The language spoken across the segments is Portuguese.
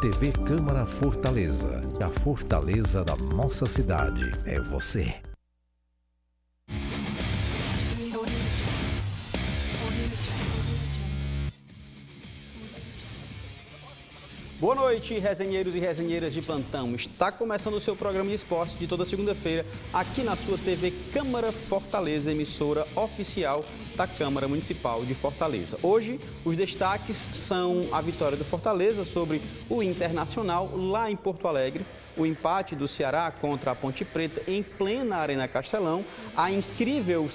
TV Câmara Fortaleza. A fortaleza da nossa cidade é você. Boa noite, resenheiros e resenheiras de plantão. Está começando o seu programa de esporte de toda segunda-feira aqui na sua TV Câmara Fortaleza, emissora oficial da Câmara Municipal de Fortaleza. Hoje, os destaques são a vitória do Fortaleza sobre o Internacional lá em Porto Alegre, o empate do Ceará contra a Ponte Preta em plena Arena Castelão, a incrível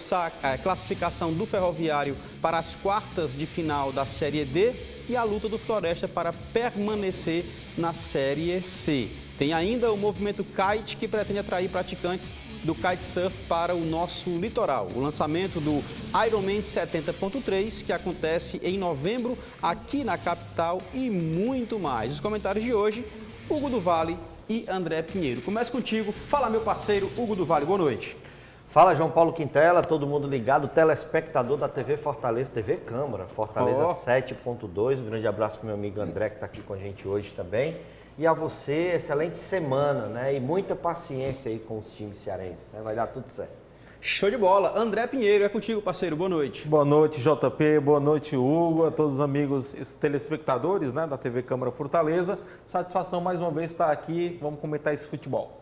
classificação do Ferroviário para as quartas de final da Série D e a luta do Floresta para permanecer na Série C. Tem ainda o movimento Kite, que pretende atrair praticantes do kitesurf para o nosso litoral. O lançamento do Ironman 70.3, que acontece em novembro aqui na capital, e muito mais. Os comentários de hoje, Hugo do Vale e André Pinheiro. Começo contigo. Fala, meu parceiro Hugo do Vale. Boa noite. Fala, João Paulo Quintela, todo mundo ligado, telespectador da TV Fortaleza, TV Câmara, Fortaleza 7.2. Um grande abraço para o meu amigo André, que está aqui com a gente hoje também. E a você, excelente semana, né? E muita paciência aí com os times cearenses, né? Vai dar tudo certo. Show de bola. André Pinheiro, é contigo, parceiro. Boa noite. Boa noite, JP. Boa noite, Hugo. A todos os amigos telespectadores, né, da TV Câmara Fortaleza. Satisfação mais uma vez estar aqui. Vamos comentar esse futebol.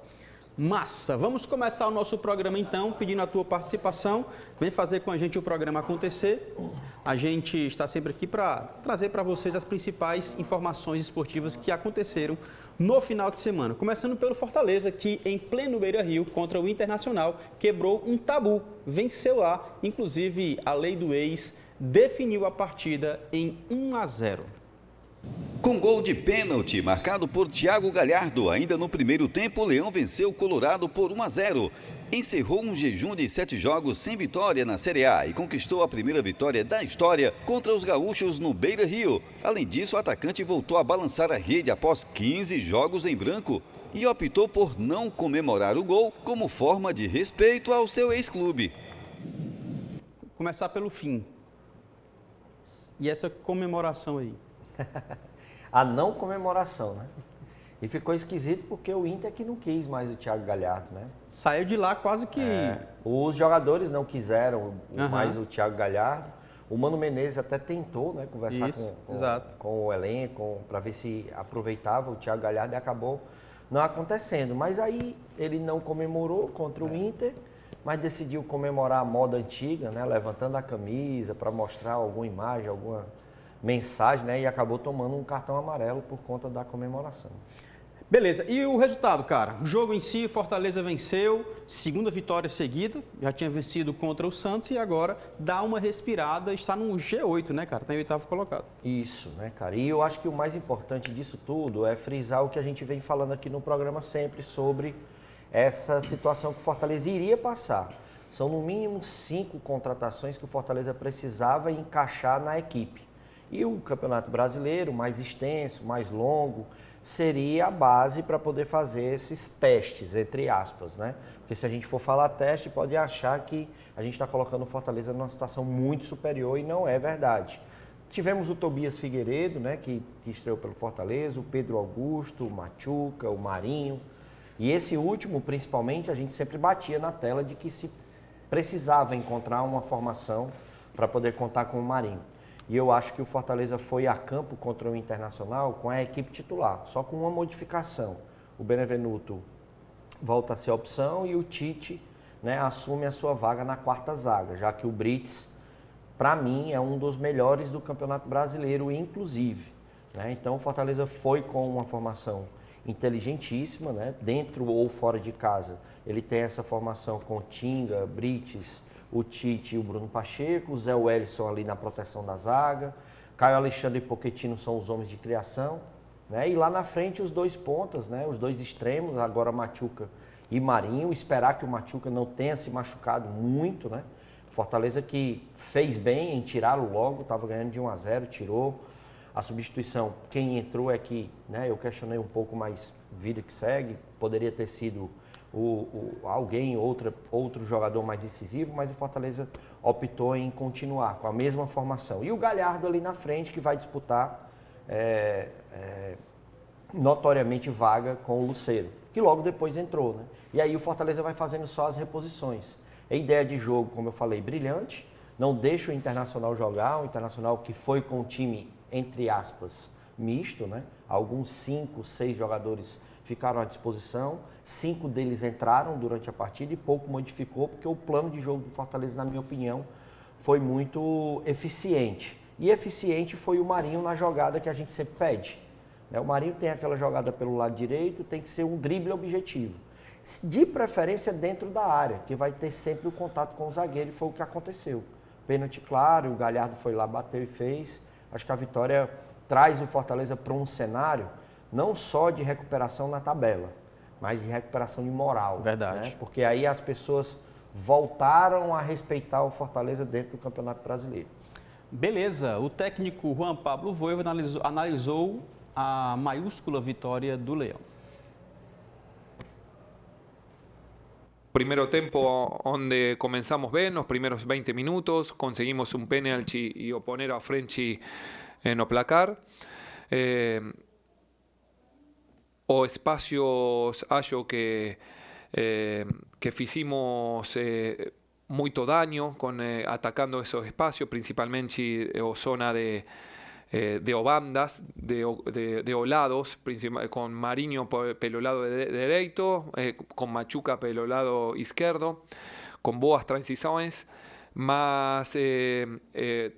Massa! Vamos começar o nosso programa então, pedindo a tua participação. Vem fazer com a gente o programa acontecer. A gente está sempre aqui para trazer para vocês as principais informações esportivas que aconteceram no final de semana. Começando pelo Fortaleza, que em pleno Beira-Rio, contra o Internacional, quebrou um tabu, venceu lá. Inclusive, a lei do ex definiu a partida em 1-0. Com gol de pênalti marcado por Thiago Galhardo, ainda no primeiro tempo, o Leão venceu o Colorado por 1-0. Encerrou um jejum de 7 jogos sem vitória na Série A e conquistou a primeira vitória da história contra os gaúchos no Beira-Rio. Além disso, o atacante voltou a balançar a rede após 15 jogos em branco e optou por não comemorar o gol como forma de respeito ao seu ex-clube. Começar pelo fim. E essa comemoração aí? A não comemoração, né? E ficou esquisito porque o Inter que não quis mais o Thiago Galhardo, né? Saiu de lá quase que... Os jogadores não quiseram mais o Thiago Galhardo. O Mano Menezes até tentou, né, conversar com o elenco para ver se aproveitava o Thiago Galhardo e acabou não acontecendo. Mas aí ele não comemorou contra o Inter, mas decidiu comemorar a moda antiga, né? Levantando a camisa para mostrar alguma imagem, alguma mensagem, né? E acabou tomando um cartão amarelo por conta da comemoração. Beleza, e o resultado, cara? O jogo em si, Fortaleza venceu, segunda vitória seguida, já tinha vencido contra o Santos e agora dá uma respirada, está no G8, né, cara? Está em 8º colocado. Isso, né, cara? E eu acho que o mais importante disso tudo é frisar o que a gente vem falando aqui no programa sempre sobre essa situação que o Fortaleza iria passar. São no mínimo 5 contratações que o Fortaleza precisava encaixar na equipe. E o Campeonato Brasileiro, mais extenso, mais longo, seria a base para poder fazer esses testes, entre aspas, né? Porque se a gente for falar teste, pode achar que a gente está colocando o Fortaleza numa situação muito superior e não é verdade. Tivemos o Tobias Figueiredo, né, que estreou pelo Fortaleza, o Pedro Augusto, o Machuca, o Marinho. E esse último, principalmente, a gente sempre batia na tela de que se precisava encontrar uma formação para poder contar com o Marinho. E eu acho que o Fortaleza foi a campo contra o Internacional com a equipe titular, só com uma modificação. O Benevenuto volta a ser opção e o Tite, né, assume a sua vaga na quarta zaga, já que o Brits, para mim, é um dos melhores do Campeonato Brasileiro, inclusive, né? Então o Fortaleza foi com uma formação inteligentíssima, né, dentro ou fora de casa. Ele tem essa formação com Tinga, Brits, o Tite e o Bruno Pacheco, o Zé Wellison ali na proteção da zaga, Caio Alexandre e Pochettino são os homens de criação, né? E lá na frente os dois pontas, né? Os dois extremos, agora Machuca e Marinho, esperar que o Machuca não tenha se machucado muito, né? Fortaleza que fez bem em tirá-lo logo, estava ganhando de 1-0, tirou. A substituição, quem entrou é que, né, eu questionei um pouco, mais vida que segue, poderia ter sido alguém, outro jogador mais decisivo, mas o Fortaleza optou em continuar com a mesma formação. E o Galhardo ali na frente, que vai disputar notoriamente vaga com o Lucero, que logo depois entrou, né? E aí o Fortaleza vai fazendo só as reposições. A ideia de jogo, como eu falei, brilhante, não deixa o Internacional jogar, o Internacional que foi com o time, entre aspas, misto, né? Alguns 5, 6 jogadores ficaram à disposição, 5 deles entraram durante a partida e pouco modificou, porque o plano de jogo do Fortaleza, na minha opinião, foi muito eficiente. E eficiente foi o Marinho na jogada que a gente sempre pede. O Marinho tem aquela jogada pelo lado direito, tem que ser um drible objetivo. De preferência dentro da área, que vai ter sempre o contato com o zagueiro, e foi o que aconteceu. Pênalti claro, o Galhardo foi lá, bateu e fez. Acho que a vitória traz o Fortaleza para um cenário não só de recuperação na tabela, mas de recuperação de moral. Verdade. Né? Porque aí as pessoas voltaram a respeitar o Fortaleza dentro do Campeonato Brasileiro. Beleza, o técnico Juan Pablo Voivoda analisou a maiúscula vitória do Leão. Primero tiempo donde comenzamos bien, los primeros 20 minutos, conseguimos un penalti y oponer a Frenchy no placar. O espacios acho que hicimos mucho daño con atacando esos espacios, principalmente o zona de bandas, de olados, con Marinho pelo lado derecho, con Machuca pelo lado izquierdo, con boas transiciones, más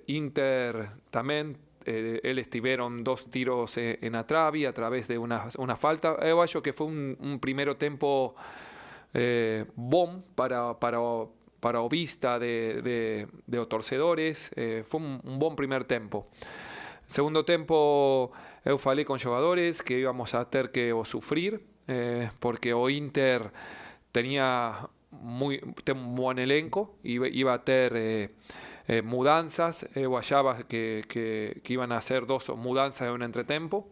Inter también, eles tiveron 2 tiros en la trave a través de una falta. Eu acho que fue un primer tiempo bom para o vista de los torcedores, fue un buen primer tiempo. Segundo tiempo, eu falei con jugadores que íbamos a tener que sufrir, porque o Inter tenía un buen elenco, iba a tener mudanzas. Eu achava que iban a hacer 2 mudanzas en un entretempo.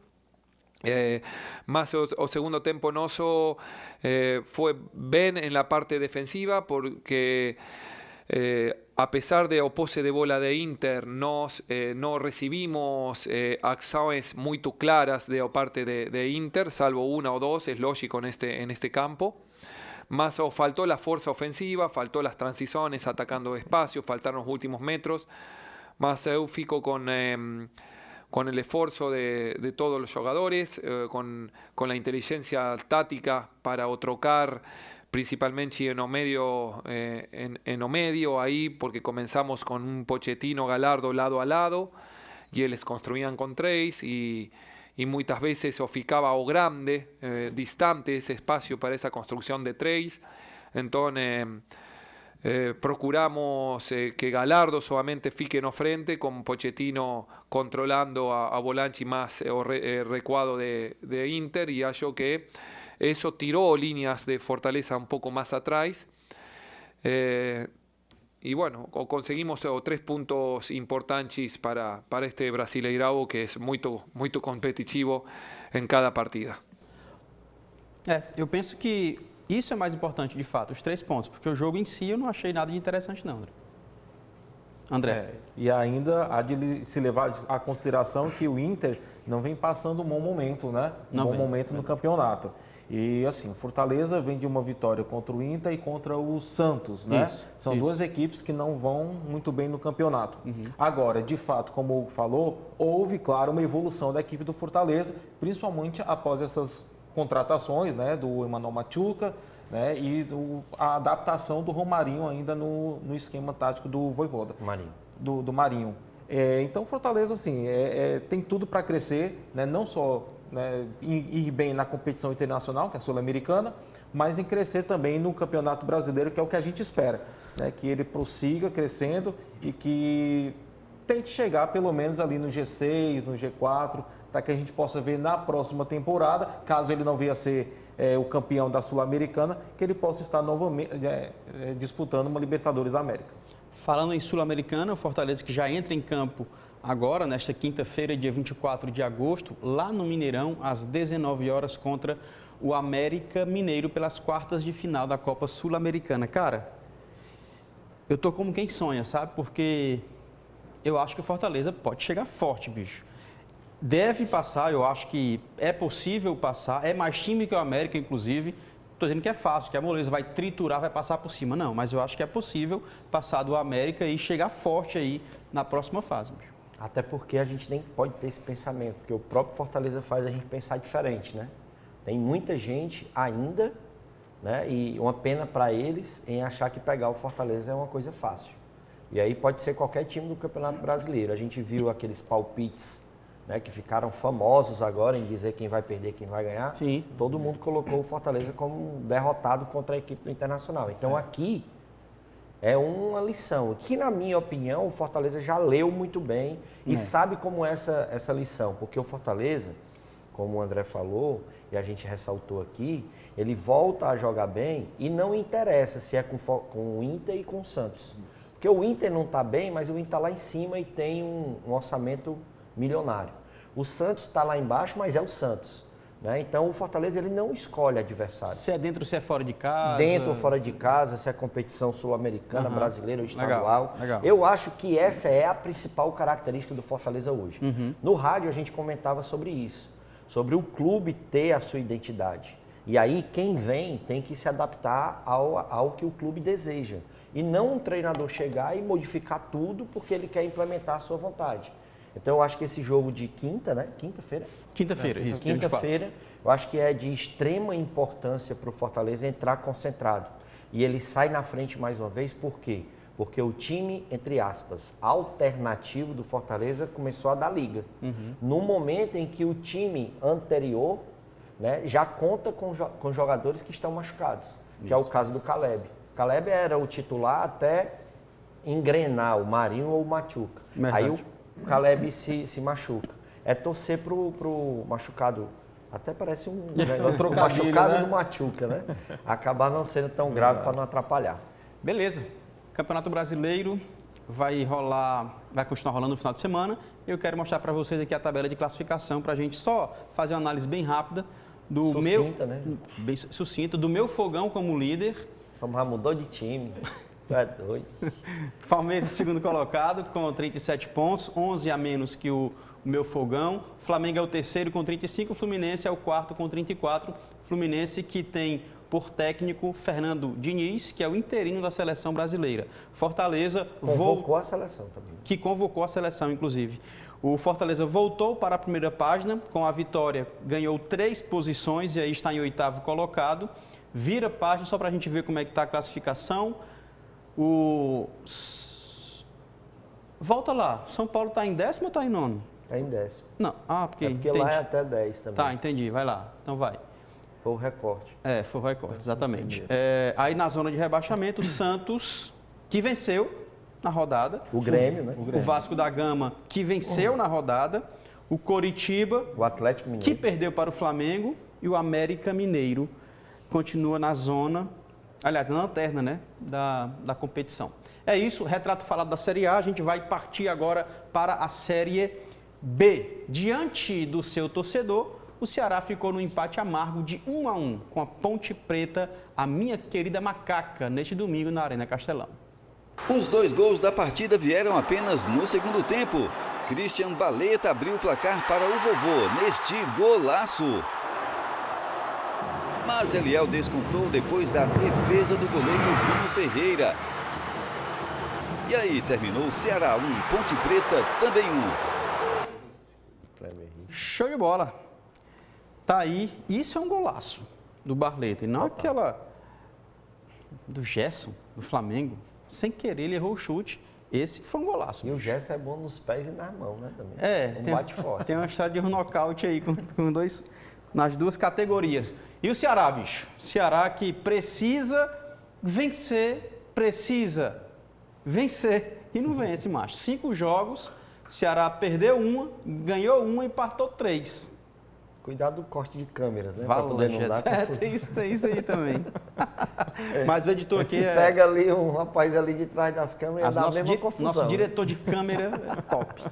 Más o segundo tiempo noso fue bien en la parte defensiva, porque a pesar de pose de bola de Inter, no recibimos acciones muy claras de parte de Inter, salvo 1 o 2, es lógico en este campo. Más faltó la fuerza ofensiva, faltó las transiciones atacando espacio, faltaron los últimos metros. Más eu fico con el esfuerzo de todos los jugadores, con la inteligencia táctica para trocar, principalmente en o medio ahí, porque comenzamos con un Pochettino Gallardo lado a lado, y ellos construían con 3, y muchas veces ficaba o grande, distante ese espacio para esa construcción de 3. Entonces procuramos que Gallardo solamente fique no frente, con Pochettino controlando a volante más recuado de Inter, y hallo que eso tiró líneas de Fortaleza un poco más atrás. Y bueno, conseguimos 3 puntos importantes para este Brasileirão, que es muy competitivo en cada partida. Eu penso que isso é mais importante, de fato, os 3 pontos, porque o jogo em si eu não achei nada de interessante não, André. E ainda há de se levar à consideração que o Inter não vem passando um bom momento, né? Momento no campeonato. E assim, Fortaleza vem de uma vitória contra o Inter e contra o Santos, né? São 2 equipes que não vão muito bem no campeonato. Agora, de fato, como o Hugo falou, houve, claro, uma evolução da equipe do Fortaleza, principalmente após essas contratações, né, do Emmanuel Machuca, né, e a adaptação do Romarinho ainda no esquema tático do Voivoda. Do Marinho. Então, Fortaleza, assim, tem tudo para crescer, né, não só ir bem na competição internacional, que é a Sul-Americana, mas em crescer também no Campeonato Brasileiro, que é o que a gente espera, né? Que ele prossiga crescendo e que tente chegar pelo menos ali no G6, no G4, para que a gente possa ver na próxima temporada, caso ele não venha a ser o campeão da Sul-Americana, que ele possa estar novamente disputando uma Libertadores da América. Falando em Sul-Americana, o Fortaleza que já entra em campo agora, nesta quinta-feira, dia 24 de agosto, lá no Mineirão, às 19 horas, contra o América Mineiro, pelas quartas de final da Copa Sul-Americana. Cara, eu tô como quem sonha, sabe? Porque eu acho que o Fortaleza pode chegar forte, bicho. deve passar, eu acho que é possível passar, é mais time que o América, inclusive. Estou dizendo que é fácil, que a Moleza vai triturar, vai passar por cima. Não, mas eu acho que é possível passar do América e chegar forte aí na próxima fase. Bicho. Até porque a gente nem pode ter esse pensamento, porque o próprio Fortaleza faz a gente pensar diferente, né? Tem muita gente ainda, né? E uma pena para eles em achar que pegar o Fortaleza é uma coisa fácil. E aí pode ser qualquer time do Campeonato Brasileiro. A gente viu aqueles palpites, né, que ficaram famosos agora em dizer quem vai perder, quem vai ganhar. Sim. Todo mundo colocou o Fortaleza como derrotado contra a equipe do Internacional. Então aqui é uma lição, que na minha opinião o Fortaleza já leu muito bem e sabe como é essa lição. Porque o Fortaleza, como o André falou e a gente ressaltou aqui, ele volta a jogar bem e não interessa se é com o Inter e com o Santos. Porque o Inter não está bem, mas o Inter está lá em cima e tem um orçamento milionário. O Santos está lá embaixo, mas é o Santos. Né? Então o Fortaleza ele não escolhe adversário. Se é dentro ou se é fora de casa. Dentro ou fora de casa, se é competição sul-americana, brasileira ou estadual. Legal. Eu acho que essa é a principal característica do Fortaleza hoje. No rádio a gente comentava sobre isso, sobre o clube ter a sua identidade. E aí quem vem tem que se adaptar ao que o clube deseja. E não um treinador chegar e modificar tudo porque ele quer implementar a sua vontade. Então eu acho que esse jogo de quinta, né? Quinta-feira, isso. Quinta-feira, eu acho que é de extrema importância para o Fortaleza entrar concentrado. E ele sai na frente mais uma vez, por quê? Porque o time, entre aspas, alternativo do Fortaleza começou a dar liga. No momento em que o time anterior, né, já conta com jogadores que estão machucados, que é o caso do Caleb. O Caleb era o titular até engrenar o Marinho ou o Machuca. Aí o Caleb se machuca. É torcer pro machucado, até parece um negócio, machucado, né? Do Machuca, né? Acabar não sendo tão grave para não atrapalhar. Beleza. Campeonato Brasileiro vai continuar rolando no final de semana. Eu quero mostrar para vocês aqui a tabela de classificação para a gente só fazer uma análise bem rápida do bem sucinta, do meu Fogão como líder. Como já mudou de time. Tu é doido. Palmeiras, segundo colocado, com 37 pontos, 11 a menos que o meu Fogão. Flamengo é o terceiro com 35, Fluminense é o quarto com 34. Fluminense que tem por técnico Fernando Diniz, que é o interino da seleção brasileira. Fortaleza convocou a seleção também. Que convocou a seleção, inclusive. O Fortaleza voltou para a primeira página, com a vitória, ganhou 3 posições e aí está em 8º colocado. Vira página só para a gente ver como é que está a classificação. Volta lá, São Paulo está em 10º ou está em 9º? Está em 10º. Não, porque lá é até 10 também. Tá, entendi, vai lá, então vai. Foi o recorte. Foi o recorte, exatamente. Aí na zona de rebaixamento, o Santos, que venceu na rodada. O Grêmio, né? O Vasco da Gama, que venceu na rodada. O Coritiba, o Atlético Mineiro, que perdeu para o Flamengo. E o América Mineiro continua na zona, aliás, na lanterna, né, da competição. É isso, retrato falado da Série A. A gente vai partir agora para a Série B. Diante do seu torcedor, o Ceará ficou no empate amargo de 1-1 com a Ponte Preta, a minha querida macaca, neste domingo na Arena Castelão. Os 2 gols da partida vieram apenas no segundo tempo. Christian Baleta abriu o placar para o vovô neste golaço. Mas Eliel descontou depois da defesa do goleiro Bruno Ferreira. E aí terminou o Ceará 1, Ponte Preta também 1. Show de bola. Tá aí, isso é um golaço do Barleta, e não aquela do Gerson, do Flamengo. Sem querer, ele errou o chute. Esse foi um golaço. E o Gerson é bom nos pés e nas mãos, né? Também. Bate forte. Tem uma história de um nocaute aí nas duas categorias. E o Ceará, bicho? Ceará que precisa vencer e não vence, macho. 5 jogos, Ceará perdeu 1, ganhou 1 e empatou 3. Cuidado do corte de câmeras, né? Para poder não dar tem isso aí também. Mas o editor aqui pega ali um rapaz ali de trás das câmeras e dá a mesma confusão. Nosso diretor de câmera é top.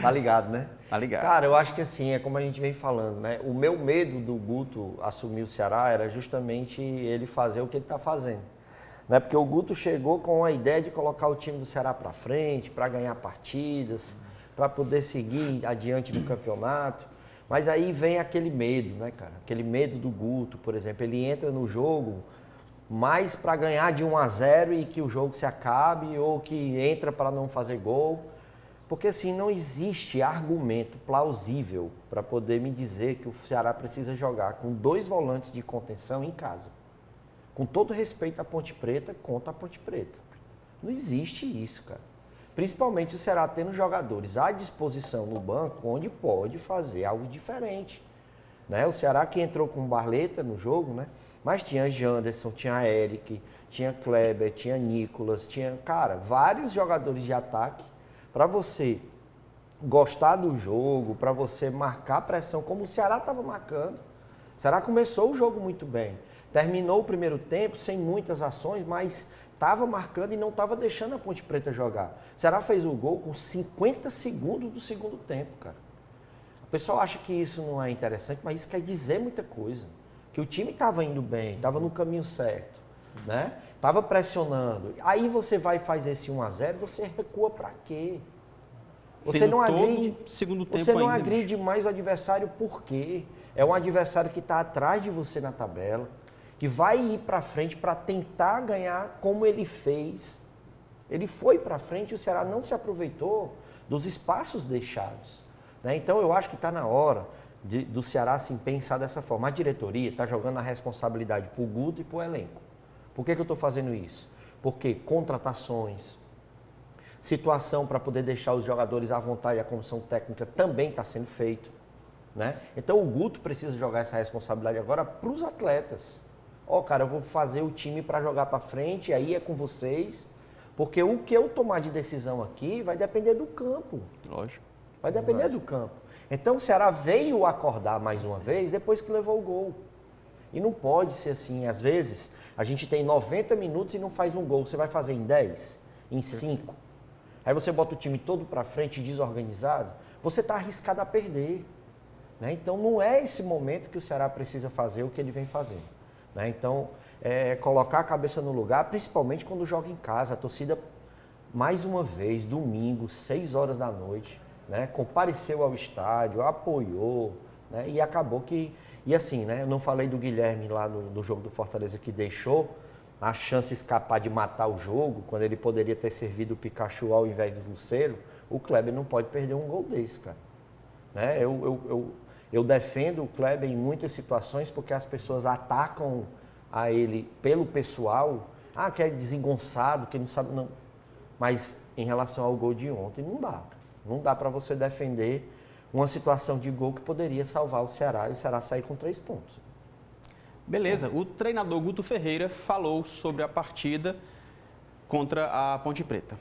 Tá ligado, né? Tá ligado. Cara, eu acho que assim, é como a gente vem falando, né? O meu medo do Guto assumir o Ceará era justamente ele fazer o que ele tá fazendo. Né? Porque o Guto chegou com a ideia de colocar o time do Ceará para frente, para ganhar partidas, para poder seguir adiante no campeonato. Mas aí vem aquele medo, né, cara? Aquele medo do Guto, por exemplo. Ele entra no jogo mais para ganhar de 1-0 e que o jogo se acabe, ou que entra para não fazer gol. Porque assim, não existe argumento plausível para poder me dizer que o Ceará precisa jogar com 2 volantes de contenção em casa. Com todo respeito à Ponte Preta, contra a Ponte Preta. Não existe isso, cara. Principalmente o Ceará tendo jogadores à disposição no banco, onde pode fazer algo diferente. Né? O Ceará que entrou com Barleta no jogo, né? Mas tinha Janderson, tinha Eric, tinha Kleber, tinha Nicolas, tinha, cara, vários jogadores de ataque para você gostar do jogo, para você marcar pressão, como o Ceará estava marcando. O Ceará começou o jogo muito bem. Terminou o primeiro tempo sem muitas ações, mas estava marcando e não estava deixando a Ponte Preta jogar. O Ceará fez o gol com 50 segundos do segundo tempo, cara. O pessoal acha que isso não é interessante, mas isso quer dizer muita coisa. Que o time estava indo bem, estava no caminho certo, né? Estava pressionando. Aí você vai e faz esse 1-0, você recua para quê? Você não agride, segundo tempo você não ainda, agride mais o adversário por quê? É um adversário que está atrás de você na tabela, que vai ir para frente para tentar ganhar como ele fez. Ele foi para frente e o Ceará não se aproveitou dos espaços deixados. Né? Então eu acho que está na hora do Ceará assim, pensar dessa forma. A diretoria está jogando a responsabilidade para o Guto e para o elenco. Por que eu estou fazendo isso? Porque contratações, situação para poder deixar os jogadores à vontade, a comissão técnica também está sendo feito. Né? Então o Guto precisa jogar essa responsabilidade agora para os atletas. Cara, eu vou fazer o time para jogar para frente, aí é com vocês, porque o que eu tomar de decisão aqui vai depender do campo. Lógico. Vai depender do campo. Então o Ceará veio acordar mais uma vez depois que levou o gol. E não pode ser assim, às vezes a gente tem 90 minutos e não faz um gol, você vai fazer em 10, em 5. Aí você bota o time todo para frente, desorganizado, você está arriscado a perder. Né? Então não é esse momento que o Ceará precisa fazer o que ele vem fazendo. Né? Então, colocar a cabeça no lugar, principalmente quando joga em casa. A torcida, mais uma vez, domingo, 6 horas da noite, né? Compareceu ao estádio, apoiou, né? E acabou que... E assim, né? Eu não falei do Guilherme lá no jogo do Fortaleza, que deixou a chance escapar de matar o jogo, quando ele poderia ter servido o Pikachu ao invés do Lucero. O Kleber não pode perder um gol desse, cara. Né? Eu defendo o Kleber em muitas situações porque as pessoas atacam a ele pelo pessoal. Que é desengonçado, que não sabe... Não. Mas em relação ao gol de ontem, não dá. Não dá para você defender uma situação de gol que poderia salvar o Ceará e o Ceará sair com 3 pontos. Beleza. O treinador Guto Ferreira falou sobre a partida contra a Ponte Preta.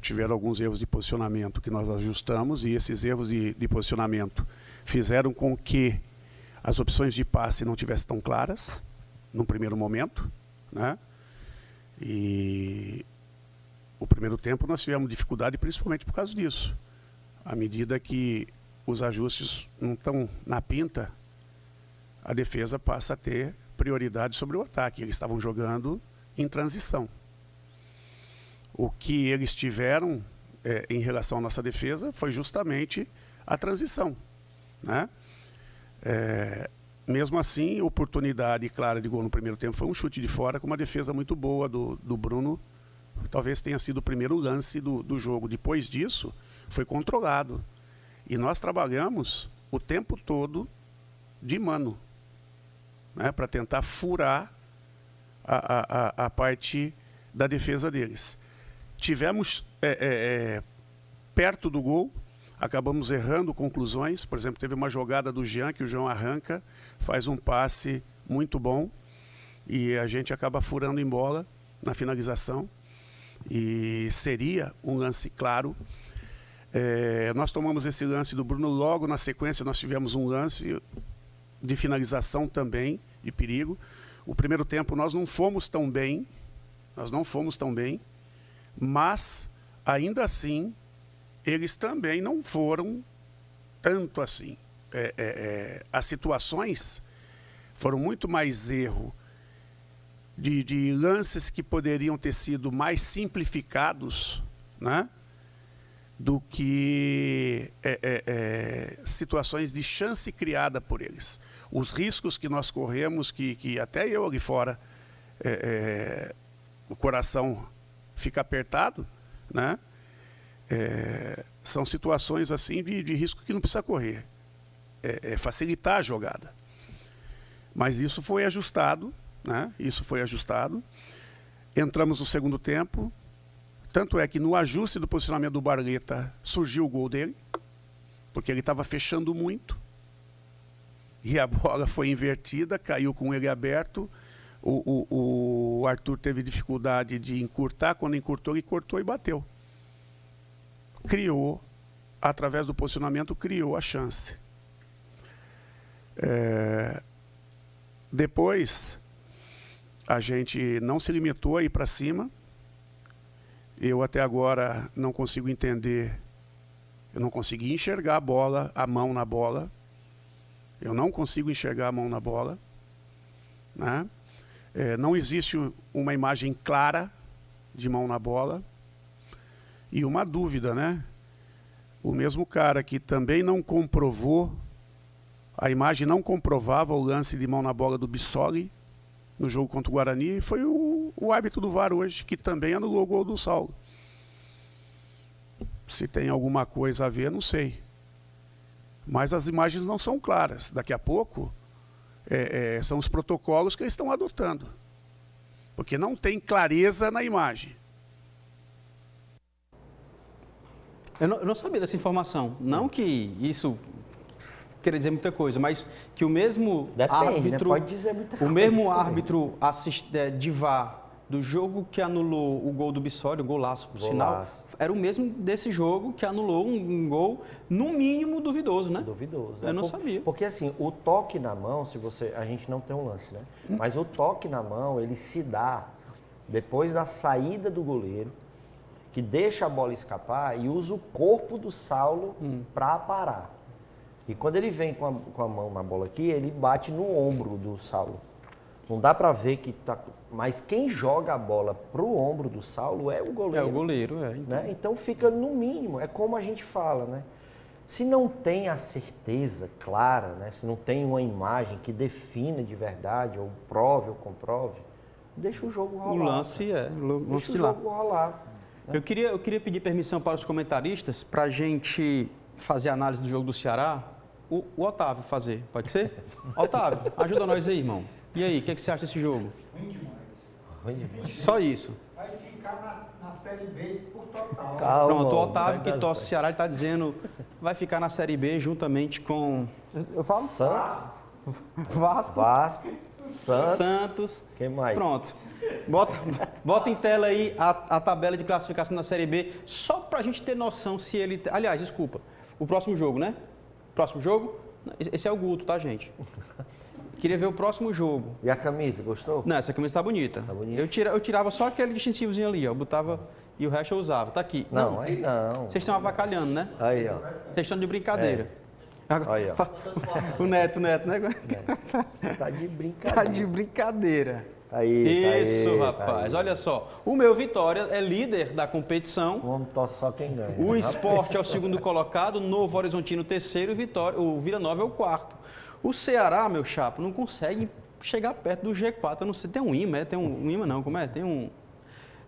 Tiveram alguns erros de posicionamento que nós ajustamos e esses erros de posicionamento fizeram com que as opções de passe não tivessem tão claras no primeiro momento, né? E o primeiro tempo nós tivemos dificuldade principalmente por causa disso. À medida que os ajustes não estão na pinta, a defesa passa a ter prioridade sobre o ataque. Eles estavam jogando em transição. O que eles tiveram em relação à nossa defesa foi justamente a transição. Né? Mesmo assim, oportunidade clara de gol no primeiro tempo foi um chute de fora com uma defesa muito boa do Bruno. Talvez tenha sido o primeiro lance do jogo. Depois disso, foi controlado. E nós trabalhamos o tempo todo de mano, né? Para tentar furar a parte da defesa deles. Tivemos perto do gol, acabamos errando conclusões. Por exemplo, teve uma jogada do Jean, que o João arranca, faz um passe muito bom e a gente acaba furando em bola na finalização. E seria um lance claro. Nós tomamos esse lance do Bruno, logo na sequência nós tivemos um lance de finalização também, de perigo. O primeiro tempo nós não fomos tão bem, mas ainda assim eles também não foram tanto assim. As situações foram muito mais erro de lances que poderiam ter sido mais simplificados, né? do que situações de chance criada por eles. Os riscos que nós corremos, que até eu ali fora, o coração fica apertado, né? São situações assim de risco que não precisa correr. Facilitar a jogada. Mas isso foi ajustado, né? Isso foi ajustado. Entramos no segundo tempo. Tanto é que no ajuste do posicionamento do Barleta surgiu o gol dele, porque ele estava fechando muito. E a bola foi invertida, caiu com ele aberto. O Arthur teve dificuldade de encurtar. Quando encurtou, ele cortou e bateu. Criou, através do posicionamento, criou a chance. Depois, a gente não se limitou a ir para cima. Eu até agora não consigo entender, eu não consegui enxergar a bola, a mão na bola. Eu não consigo enxergar a mão na bola, né? Não existe uma imagem clara de mão na bola. E uma dúvida, né? O mesmo cara que também não comprovou, a imagem não comprovava o lance de mão na bola do Bissoli no jogo contra o Guarani, foi o árbitro do VAR hoje, que também anulou o gol do Saulo. Se tem alguma coisa a ver, não sei. Mas as imagens não são claras. Daqui a pouco, são os protocolos que eles estão adotando. Porque não tem clareza na imagem. Eu não sabia dessa informação. Não que isso queria dizer muita coisa, mas que o mesmo árbitro, né? Pode dizer muita coisa. O mesmo árbitro de VAR do jogo que anulou o gol do Bissoli, o golaço, por sinal, era o mesmo desse jogo que anulou um gol, no mínimo, duvidoso, né? Duvidoso. Eu não sabia. Porque assim, o toque na mão, a gente não tem um lance, né? Mas o toque na mão, ele se dá depois da saída do goleiro, que deixa a bola escapar e usa o corpo do Saulo para parar. E quando ele vem com a mão na bola aqui, ele bate no ombro do Saulo. Não dá para ver que tá... Mas quem joga a bola pro ombro do Saulo é o goleiro. É o goleiro, então. Né? Então fica no mínimo, é como a gente fala, né? Se não tem a certeza clara, né? Se não tem uma imagem que defina de verdade, ou prove ou comprove, deixa o jogo rolar. O lance deixa o jogo rolar. Né? Eu queria pedir permissão para os comentaristas para a gente fazer a análise do jogo do Ceará. O Otávio fazer, pode ser? Otávio, ajuda nós aí, irmão. E aí, o que você acha desse jogo? Ruim demais. Só isso. Vai ficar na Série B por total. Calma, pronto, o Otávio que torce o Ceará, ele está dizendo vai ficar na Série B juntamente com... Eu falo? Santos. Vasco. Santos. Quem mais? Pronto. Bota em tela aí a tabela de classificação da Série B, só para a gente ter noção se ele... Aliás, desculpa, o próximo jogo, né? Próximo jogo? Esse é o Guto, tá, gente? Queria ver o próximo jogo. E a camisa, gostou? Não, essa camisa tá bonita. Tá bonita? Eu tirava só aquele distintivozinho ali, ó. Eu botava e o resto eu usava. Tá aqui. Não, aí não. Vocês estão avacalhando, né? Aí, ó. Vocês estão de brincadeira. Aí, ó. O Neto, né? Tá de brincadeira. Tá de brincadeira. Aí, isso, tá aí, rapaz. tá aí. Olha só. O meu Vitória é líder da competição. O homem torce só quem ganha. O Sport é o segundo colocado, o Novo Horizontino o terceiro e o Vila Nova é o quarto. O Ceará, meu chapa, não consegue chegar perto do G4. Eu não sei, tem um imã, tem um imã não, como é? Tem um...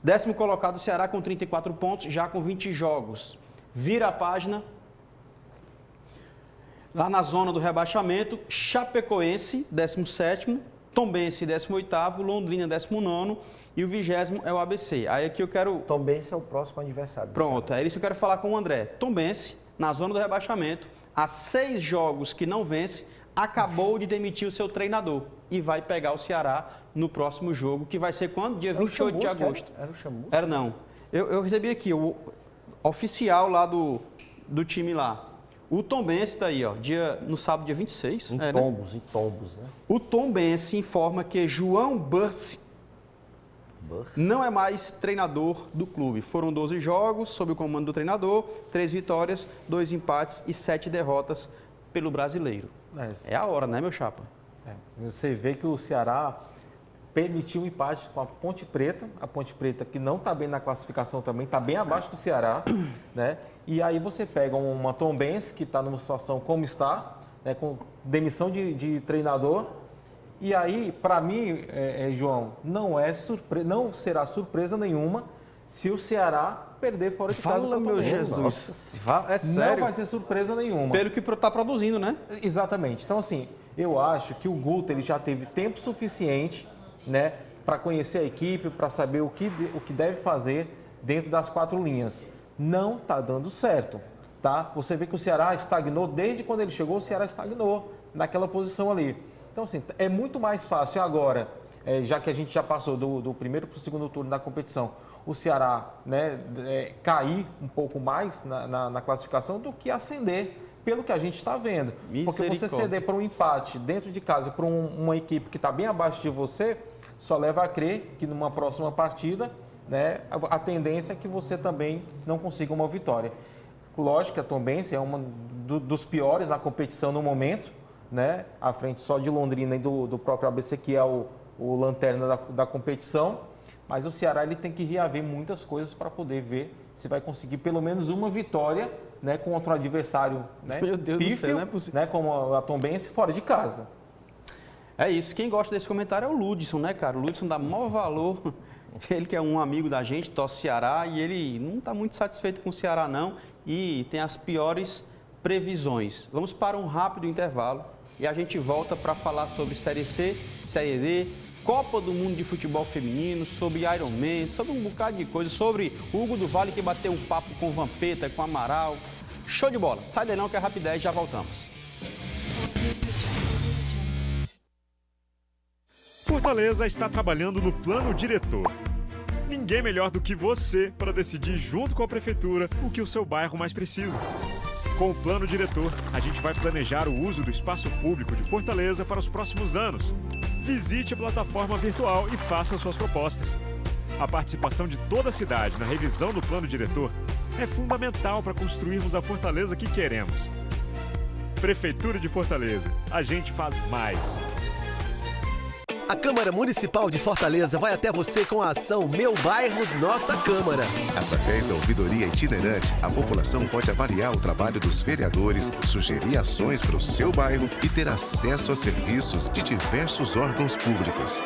10º colocado o Ceará com 34 pontos, já com 20 jogos. Vira a página. Lá na zona do rebaixamento, Chapecoense, 17º, Tombense, 18º, Londrina, 19º e o 20º é o ABC. Aí aqui eu quero... Tombense é o próximo adversário. Pronto, é isso que eu quero falar com o André. Tombense, na zona do rebaixamento, há 6 jogos que não vence, acabou de demitir o seu treinador e vai pegar o Ceará no próximo jogo, que vai ser quando? Dia 28 de agosto. Era o Chamusca? Era não. Eu recebi aqui o oficial lá do time lá. O Tombense está aí, ó, no sábado, dia 26. Em Tombos, né? O Tombense informa que João Bursi não é mais treinador do clube. Foram 12 jogos sob o comando do treinador, 3 vitórias, 2 empates e 7 derrotas pelo brasileiro. É a hora, né, meu chapa? Você vê que o Ceará permitiu um empate com a Ponte Preta que não está bem na classificação também, está bem abaixo do Ceará, né? E aí você pega uma Tombense, que está numa situação como está, né, com demissão de treinador, e aí, para mim, João, não será surpresa nenhuma se o Ceará perder fora de casa. Fala, meu Jesus. É sério? Não vai ser surpresa nenhuma. Pelo que está produzindo, né? Exatamente. Então, assim, eu acho que o Guto ele já teve tempo suficiente, né, para conhecer a equipe, para saber o que deve fazer dentro das 4 linhas. Não está dando certo, tá? Você vê que o Ceará estagnou, desde quando ele chegou, o Ceará estagnou naquela posição ali. Então, assim, é muito mais fácil agora, já que a gente já passou do primeiro para o segundo turno da competição, o Ceará, né, cair um pouco mais na classificação do que ascender, pelo que a gente está vendo. Porque você ceder para um empate dentro de casa para uma equipe que está bem abaixo de você, só leva a crer que numa próxima partida, né, a tendência é que você também não consiga uma vitória. Lógico que a Tombense é uma dos piores na competição no momento, né, à frente só de Londrina e do próprio ABC, que é o lanterna da competição. Mas o Ceará ele tem que reaver muitas coisas para poder ver se vai conseguir pelo menos uma vitória, né, contra um adversário, né, Meu Deus pífio, do céu, não é possível. né, como a Tombense, fora de casa. É isso. Quem gosta desse comentário é o Ludson, né, cara? O Ludson dá maior valor. Ele que é um amigo da gente, torce Ceará, e ele não está muito satisfeito com o Ceará, não, e tem as piores previsões. Vamos para um rápido intervalo e a gente volta para falar sobre Série C, Série D, Copa do Mundo de Futebol Feminino, sobre Iron Man, sobre um bocado de coisa, sobre Hugo do Vale que bateu um papo com Vampeta, com Amaral. Show de bola. Sai daí não que é rapidez, já voltamos. Fortaleza está trabalhando no plano diretor. Ninguém melhor do que você para decidir junto com a prefeitura o que o seu bairro mais precisa. Com o plano diretor, a gente vai planejar o uso do espaço público de Fortaleza para os próximos anos. Visite a plataforma virtual e faça suas propostas. A participação de toda a cidade na revisão do plano diretor é fundamental para construirmos a Fortaleza que queremos. Prefeitura de Fortaleza, a gente faz mais. A Câmara Municipal de Fortaleza vai até você com a ação Meu Bairro, Nossa Câmara. Através da ouvidoria itinerante, a população pode avaliar o trabalho dos vereadores, sugerir ações para o seu bairro e ter acesso a serviços de diversos órgãos públicos.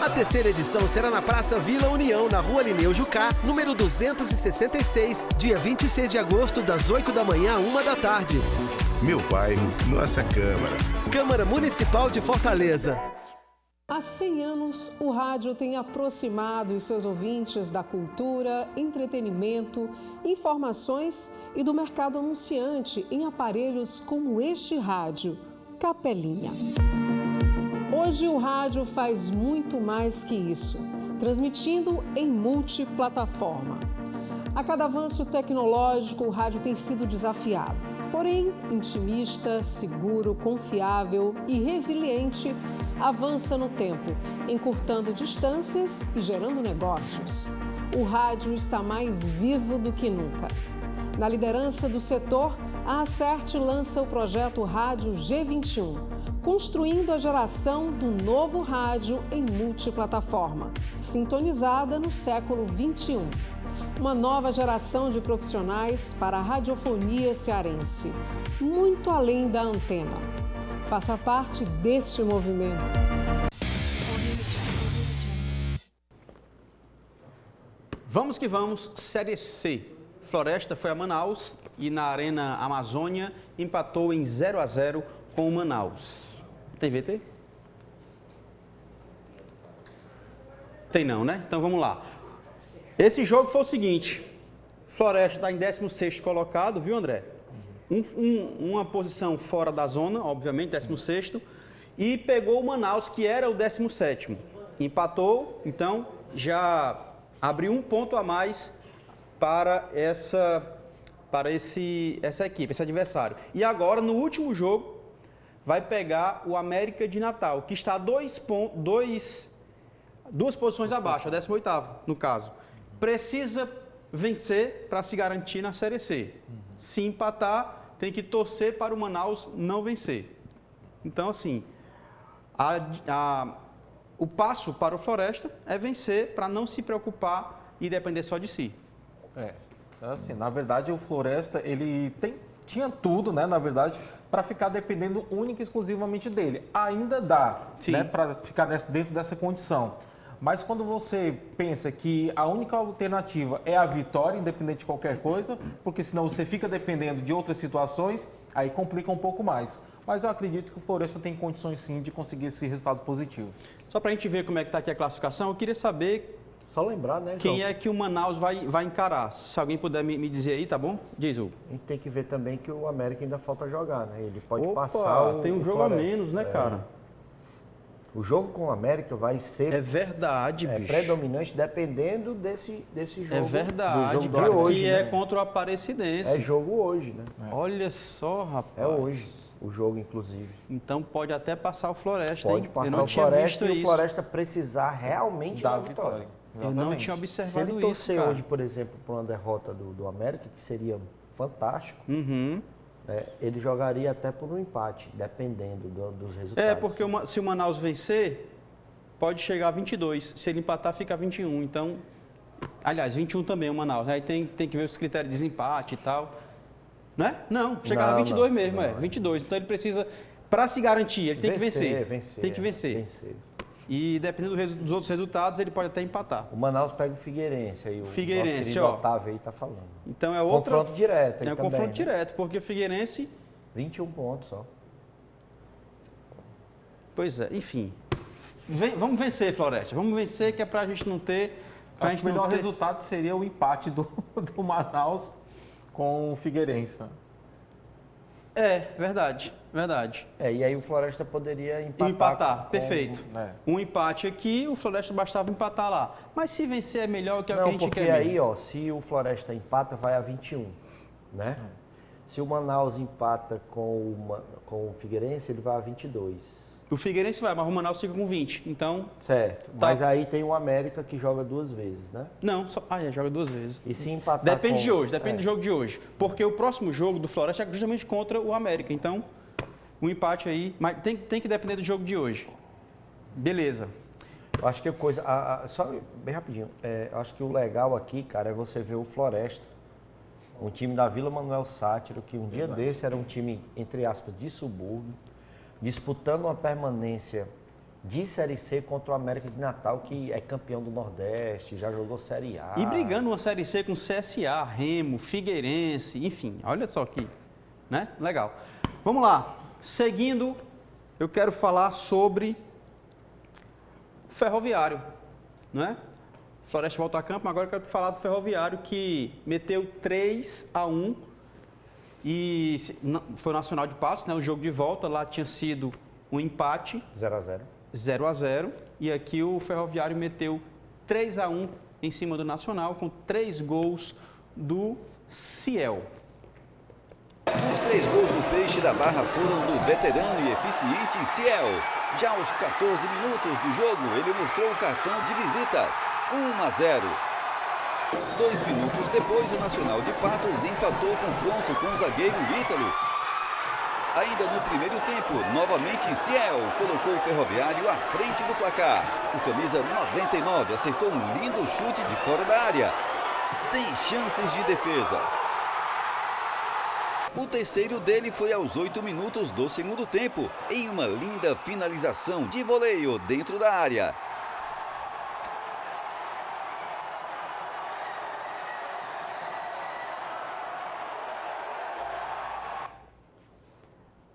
A terceira edição será na Praça Vila União, na Rua Lineu Jucá, número 266, dia 26 de agosto, das 8 da manhã à 1 da tarde. Meu Bairro, Nossa Câmara. Câmara Municipal de Fortaleza. Há 100 anos, o rádio tem aproximado os seus ouvintes da cultura, entretenimento, informações e do mercado anunciante em aparelhos como este rádio, Capelinha. Hoje o rádio faz muito mais que isso, transmitindo em multiplataforma. A cada avanço tecnológico, o rádio tem sido desafiado. Porém, intimista, seguro, confiável e resiliente, avança no tempo, encurtando distâncias e gerando negócios. O rádio está mais vivo do que nunca. Na liderança do setor, a Acert lança o projeto Rádio G21, construindo a geração do novo rádio em multiplataforma, sintonizada no século XXI. Uma nova geração de profissionais para a radiofonia cearense, muito além da antena. Faça parte deste movimento. Vamos que vamos, Série C. Floresta foi a Manaus e na Arena Amazônia empatou em 0-0 com o Manaus. Tem VT? Tem não, né? Então vamos lá. Esse jogo foi o seguinte, Floresta está em 16º colocado, viu, André? Uma posição fora da zona, obviamente, 16º, e pegou o Manaus, que era o 17º. Empatou, então já abriu um ponto a mais para essa equipe, esse adversário. E agora, no último jogo, vai pegar o América de Natal, que está duas posições abaixo, a 18º, no caso. Precisa vencer para se garantir na Série C. Se empatar, tem que torcer para o Manaus não vencer. Então, assim, o passo para o Floresta é vencer para não se preocupar e depender só de si. Assim, na verdade, o Floresta, ele tinha tudo, né, na verdade, para ficar dependendo única e exclusivamente dele. Ainda dá, né, para ficar dentro dessa condição. Mas quando você pensa que a única alternativa é a vitória, independente de qualquer coisa, porque senão você fica dependendo de outras situações, aí complica um pouco mais. Mas eu acredito que o Floresta tem condições sim de conseguir esse resultado positivo. Só para a gente ver como é que está aqui a classificação, eu queria saber... Só lembrar, né, João? Quem é que o Manaus vai encarar? Se alguém puder me dizer aí, tá bom? Diz, Hugo. A gente tem que ver também que o América ainda falta jogar, né? Ele pode Opa, passar tem um jogo a menos, né, cara? O jogo com o América vai ser... É verdade, bicho. Predominante dependendo desse jogo. É verdade, do jogo cara, de hoje, que né? é contra o Aparecidense. É jogo hoje, né? Olha só, rapaz. É hoje o jogo, inclusive. Então pode até passar o Floresta, Pode hein? passar o Floresta e o Floresta precisar realmente da vitória. Eu não tinha observado isso, Se ele torcer cara. hoje, por exemplo, por uma derrota do América, que seria fantástico, ele jogaria até por um empate, dependendo dos resultados. Porque se o Manaus vencer, pode chegar a 22. Se ele empatar, fica a 21. Então, aliás, 21 também o Manaus. Aí tem que ver os critérios de desempate e tal. Né? Não, chegava a 22 mesmo, 22. Então ele precisa, para se garantir, ele tem que vencer. Tem que vencer. E dependendo dos outros resultados, ele pode até empatar. O Manaus pega o Figueirense, aí o Figueirense, nosso Otávio aí tá falando. Então é outro confronto direto. É um confronto direto, porque o Figueirense... 21 pontos só. Pois é, enfim. Vamos vencer, Floresta. Vamos vencer, que é pra gente não ter... Acho que o melhor resultado seria o empate do Manaus com o Figueirense. Verdade. E aí o Floresta poderia empatar. Perfeito. Um empate aqui, o Floresta bastava empatar lá. Mas se vencer é melhor que o que a gente quer. Porque aí, se o Floresta empata, vai a 21, né? Se o Manaus empata com o Figueirense, ele vai a 22. O Figueirense vai, mas o Manaus fica com 20, então... Certo, mas aí tem o América que joga 2 vezes, né? Não, joga 2 vezes. E se empatar depende de hoje, depende do jogo de hoje. Porque o próximo jogo do Floresta é justamente contra o América, então... Um empate aí, mas tem que depender do jogo de hoje. Beleza. Eu acho que a coisa... só bem rapidinho. Eu acho que o legal aqui, cara, é você ver o Floresta. Um time da Vila Manuel Sátiro, que um dia desse era um time, entre aspas, de subúrbio, disputando uma permanência de Série C contra o América de Natal, que é campeão do Nordeste, já jogou Série A. E brigando uma Série C com CSA, Remo, Figueirense, enfim, olha só aqui, né? Legal. Vamos lá. Seguindo, eu quero falar sobre o Ferroviário, não é? Floresta volta a campo, mas agora eu quero falar do Ferroviário, que meteu 3-1 e foi o Nacional de Passos, né? O jogo de volta lá tinha sido um empate. 0-0. E aqui o Ferroviário meteu 3-1 em cima do Nacional, com 3 gols do Ciel. Os 3 gols do Peixe da Barra foram do veterano e eficiente Ciel. Já aos 14 minutos do jogo, ele mostrou o cartão de visitas, 1-0. 2 minutos depois, o Nacional de Patos empatou o confronto com o zagueiro Ítalo. Ainda no primeiro tempo, novamente Ciel colocou o Ferroviário à frente do placar. O camisa 99 acertou um lindo chute de fora da área, sem chances de defesa. O terceiro dele foi aos 8 minutos do segundo tempo, em uma linda finalização de voleio dentro da área.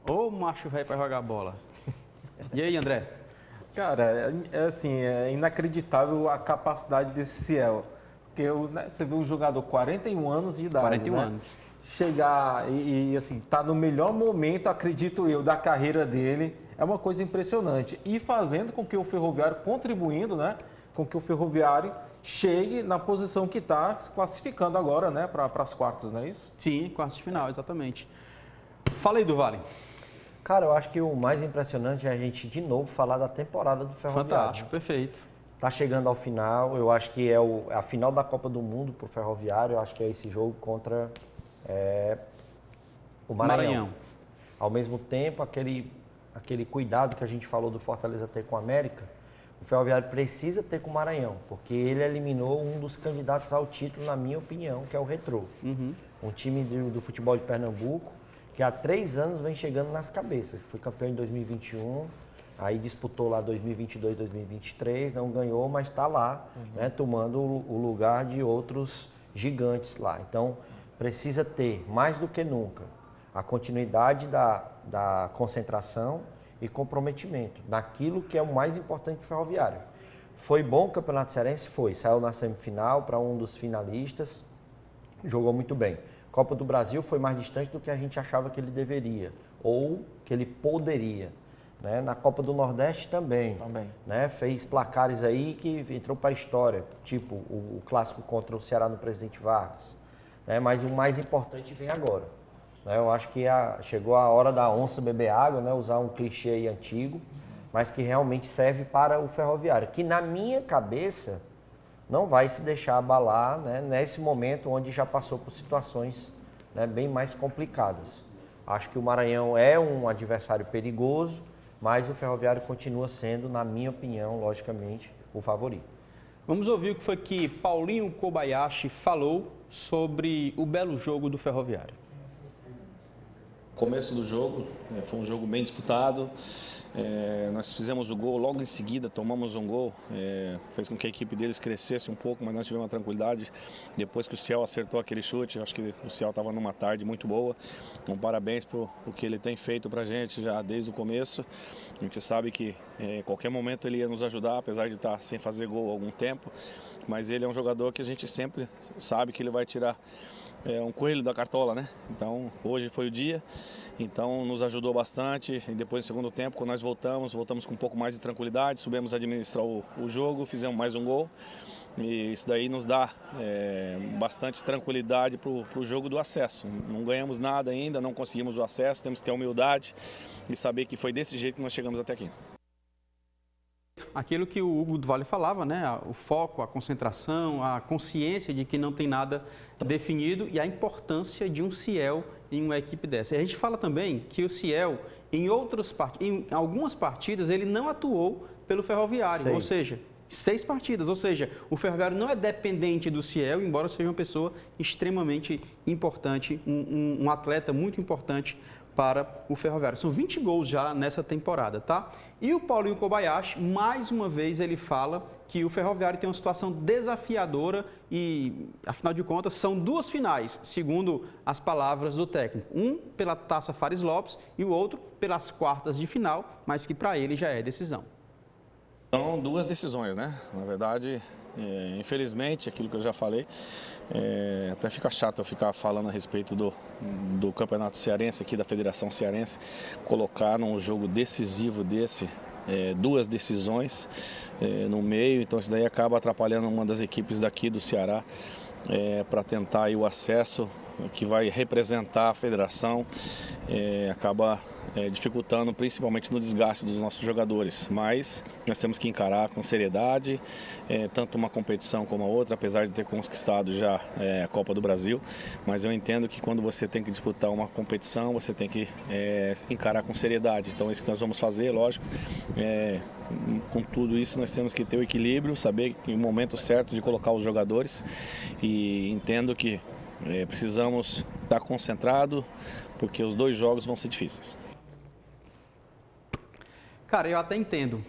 Ô macho velho para jogar bola. E aí, André? Cara, é inacreditável a capacidade desse Ciel. Porque você vê um jogador 41 anos de idade, 41 né? anos. Chegar e assim, tá no melhor momento, acredito eu, da carreira dele, é uma coisa impressionante. E fazendo com que o Ferroviário, contribuindo, né, com que o Ferroviário chegue na posição que está, se classificando agora, né, para as quartas, não é isso? Sim, quartas de final, exatamente. Fala aí, do Vale. Cara, eu acho que o mais impressionante é a gente, de novo, falar da temporada do Ferroviário. Fantástico, perfeito. Tá chegando ao final, eu acho que é a final da Copa do Mundo pro Ferroviário, eu acho que é esse jogo contra o Maranhão. Ao mesmo tempo, aquele cuidado que a gente falou do Fortaleza ter com o América, o Ferroviário precisa ter com o Maranhão, porque ele eliminou um dos candidatos ao título, na minha opinião, que é o Retrô. Um time do futebol de Pernambuco, que há 3 anos vem chegando nas cabeças. Foi campeão em 2021, aí disputou lá 2022, 2023, não ganhou, mas está lá, né, tomando o lugar de outros gigantes lá. Então, precisa ter, mais do que nunca, a continuidade da concentração e comprometimento naquilo que é o mais importante para o Ferroviário. Foi bom o Campeonato Cearense? Foi. Saiu na semifinal para um dos finalistas, jogou muito bem. Copa do Brasil foi mais distante do que a gente achava que ele deveria ou que ele poderia. Né? Na Copa do Nordeste também. Né? Fez placares aí que entrou para a história, tipo o clássico contra o Ceará no Presidente Vargas. Né? Mas o mais importante vem agora. Eu acho que chegou a hora da onça beber água, né? Usar um clichê aí antigo, mas que realmente serve para o Ferroviário, que na minha cabeça não vai se deixar abalar, né? Nesse momento onde já passou por situações, né, bem mais complicadas. Acho que o Maranhão é um adversário perigoso, mas o Ferroviário continua sendo, na minha opinião, logicamente, o favorito. Vamos ouvir o que foi que Paulinho Kobayashi falou sobre o belo jogo do Ferroviário. Começo do jogo, foi um jogo bem disputado, nós fizemos o gol, logo em seguida tomamos um gol, fez com que a equipe deles crescesse um pouco, mas nós tivemos uma tranquilidade depois que o Ciel acertou aquele chute. Acho que o Ciel estava numa tarde muito boa, então parabéns por o que ele tem feito para a gente já desde o começo. A gente sabe que qualquer momento ele ia nos ajudar, apesar de estar sem fazer gol há algum tempo, mas ele é um jogador que a gente sempre sabe que ele vai tirar um coelho da cartola, né? Então, hoje foi o dia, então nos ajudou bastante. E depois, no segundo tempo, quando nós voltamos com um pouco mais de tranquilidade, soubemos administrar o jogo, fizemos mais um gol. E isso daí nos dá bastante tranquilidade para o jogo do acesso. Não ganhamos nada ainda, não conseguimos o acesso, temos que ter humildade e saber que foi desse jeito que nós chegamos até aqui. Aquilo que o Hugo do Vale falava, né? O foco, a concentração, a consciência de que não tem nada definido e a importância de um Ciel em uma equipe dessa. E a gente fala também que o Ciel, em algumas partidas, ele não atuou pelo Ferroviário, ou seja, 6 partidas. Ou seja, o Ferroviário não é dependente do Ciel, embora seja uma pessoa extremamente importante, um atleta muito importante para o Ferroviário. São 20 gols já nessa temporada, tá? E o Paulinho Kobayashi, mais uma vez, ele fala que o Ferroviário tem uma situação desafiadora e, afinal de contas, são 2 finais, segundo as palavras do técnico. Um pela Taça Fares Lopes e o outro pelas quartas de final, mas que para ele já é decisão. São 2 decisões, né? Na verdade, infelizmente, aquilo que eu já falei, até fica chato eu ficar falando a respeito do Campeonato Cearense, aqui da Federação Cearense, colocar num jogo decisivo desse, 2 decisões no meio, então isso daí acaba atrapalhando uma das equipes daqui do Ceará para tentar aí o acesso, que vai representar a federação, acaba dificultando principalmente no desgaste dos nossos jogadores, mas nós temos que encarar com seriedade, tanto uma competição como a outra, apesar de ter conquistado já a Copa do Brasil, mas eu entendo que quando você tem que disputar uma competição, você tem que encarar com seriedade, então é isso que nós vamos fazer, lógico, com tudo isso nós temos que ter o equilíbrio, saber o momento certo de colocar os jogadores e entendo que precisamos estar concentrado, porque os 2 jogos vão ser difíceis. Cara, eu até entendo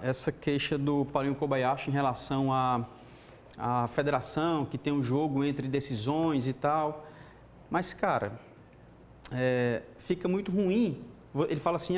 essa queixa do Paulinho Kobayashi em relação à federação, que tem um jogo entre decisões e tal. Mas, cara, fica muito ruim. Ele fala assim,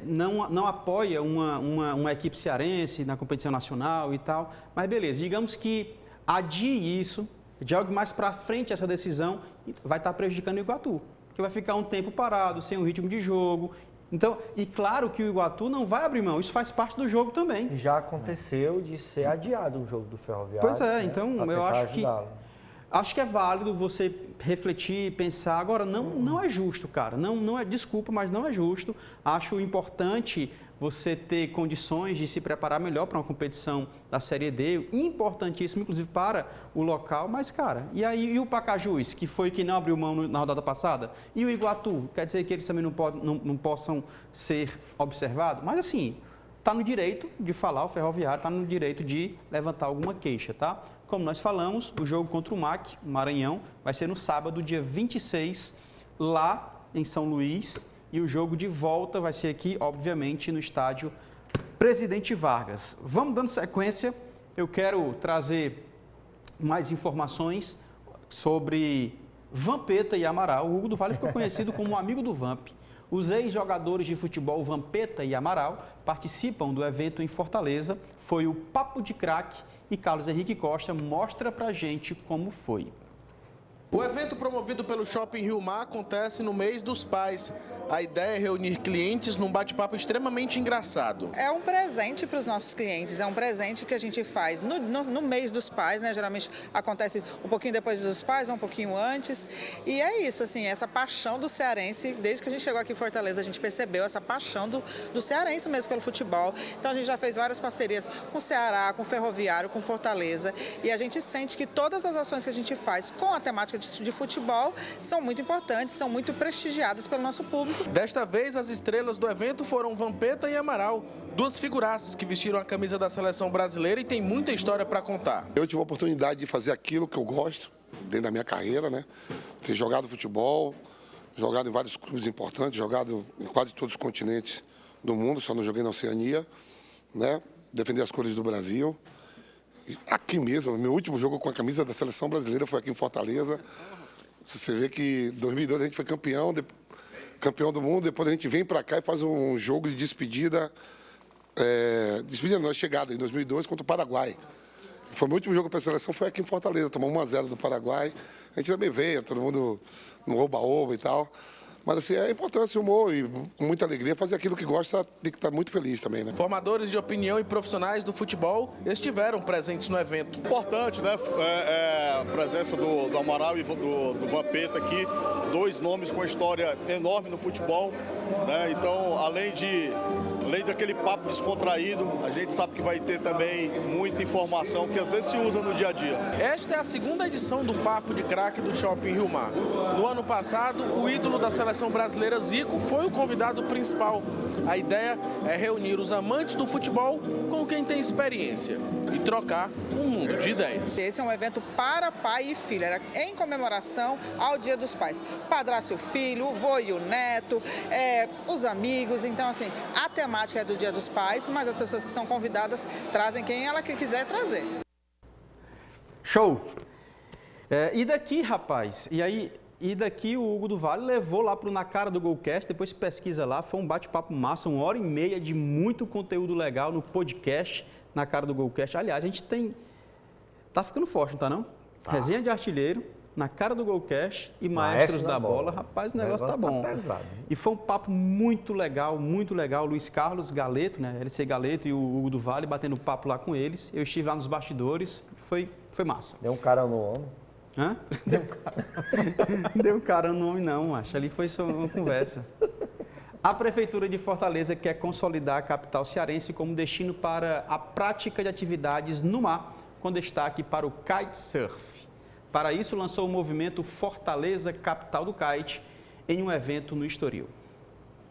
não apoia uma equipe cearense na competição nacional e tal. Mas, beleza, digamos que adie isso, jogue mais para frente essa decisão, vai estar prejudicando o Iguatu, que vai ficar um tempo parado, sem um ritmo de jogo. Então, e claro que o Iguatu não vai abrir mão, isso faz parte do jogo também. Já aconteceu de ser adiado o jogo do Ferroviário. Pois é, né? Então eu acho que é válido você refletir, pensar. Agora, não é justo, cara, não é, desculpa, mas não é justo. Acho importante você ter condições de se preparar melhor para uma competição da Série D, importantíssimo, inclusive, para o local, mas, cara, e o Pacajus, que foi que não abriu mão na rodada passada? E o Iguatu? Quer dizer que eles também não possam ser observados? Mas, assim, está no direito de falar, o Ferroviário está no direito de levantar alguma queixa, tá? Como nós falamos, o jogo contra o MAC, Maranhão, vai ser no sábado, dia 26, lá em São Luís, e o jogo de volta vai ser aqui, obviamente, no estádio Presidente Vargas. Vamos dando sequência, eu quero trazer mais informações sobre Vampeta e Amaral. O Hugo do Vale ficou conhecido como amigo do Vamp. Os ex-jogadores de futebol Vampeta e Amaral participam do evento em Fortaleza. Foi o Papo de Craque e Carlos Henrique Costa mostra pra gente como foi. O evento promovido pelo Shopping Rio Mar acontece no mês dos pais. A ideia é reunir clientes num bate-papo extremamente engraçado. É um presente para os nossos clientes, é um presente que a gente faz no mês dos pais, né? Geralmente acontece um pouquinho depois dos pais, um pouquinho antes. E é isso, assim, essa paixão do cearense, desde que a gente chegou aqui em Fortaleza, a gente percebeu essa paixão do cearense mesmo pelo futebol. Então a gente já fez várias parcerias com o Ceará, com o Ferroviário, com Fortaleza. E a gente sente que todas as ações que a gente faz com a temática de futebol são muito importantes, são muito prestigiadas pelo nosso público. Desta vez, as estrelas do evento foram Vampeta e Amaral, duas figuraças que vestiram a camisa da seleção brasileira e tem muita história para contar. Eu tive a oportunidade de fazer aquilo que eu gosto, dentro da minha carreira, né? Ter jogado futebol, jogado em vários clubes importantes, jogado em quase todos os continentes do mundo, só não joguei na Oceania, né? Defender as cores do Brasil. E aqui mesmo, meu último jogo com a camisa da seleção brasileira foi aqui em Fortaleza. Você vê que em 2002 a gente foi campeão do mundo, depois a gente vem para cá e faz um jogo de despedida, chegada em 2002 contra o Paraguai. Foi o meu último jogo para a seleção, foi aqui em Fortaleza, tomamos 1-0 do Paraguai. A gente também veio, todo mundo no oba-oba e tal. Mas assim, é importante o humor e com muita alegria fazer aquilo que gosta, tem que estar muito feliz também, né? Formadores de opinião e profissionais do futebol estiveram presentes no evento. Importante, né? A presença do Amaral e do Vampeta aqui, dois nomes com história enorme no futebol, né? Então, além daquele papo descontraído, a gente sabe que vai ter também muita informação que às vezes se usa no dia a dia. Esta é a segunda edição do Papo de Craque do Shopping Rio Mar. No ano passado, o ídolo da seleção brasileira, Zico, foi o convidado principal. A ideia é reunir os amantes do futebol com quem tem experiência e trocar um mundo de ideias. Esse é um evento para pai e filho, era em comemoração ao Dia dos Pais. Padrasto e o filho, o vô e o neto, os amigos. Então, assim, a temática é do Dia dos Pais, mas as pessoas que são convidadas trazem quem ela quiser trazer. Show! E daqui, rapaz, e daqui o Hugo do Vale levou lá pro Na Cara do Golcast, depois pesquisa lá, foi um bate-papo massa, 1h30 de muito conteúdo legal no podcast Na Cara do Golcast. Aliás, a gente tá ficando forte, não tá não? Tá. Resenha de Artilheiro, Na Cara do Golcast e Maestros da Bola. Rapaz, o negócio tá bom. Tá pesado. E foi um papo muito legal, Luiz Carlos Galeto, né? LC Galeto e o Hugo do Vale batendo papo lá com eles. Eu estive lá nos bastidores, foi massa. Deu um cara no homem. Hã? Deu cara no homem não, acho. Ali foi só uma conversa. A Prefeitura de Fortaleza quer consolidar a capital cearense como destino para a prática de atividades no mar, com destaque para o kitesurf. Para isso, lançou o movimento Fortaleza Capital do Kite em um evento no Estoril.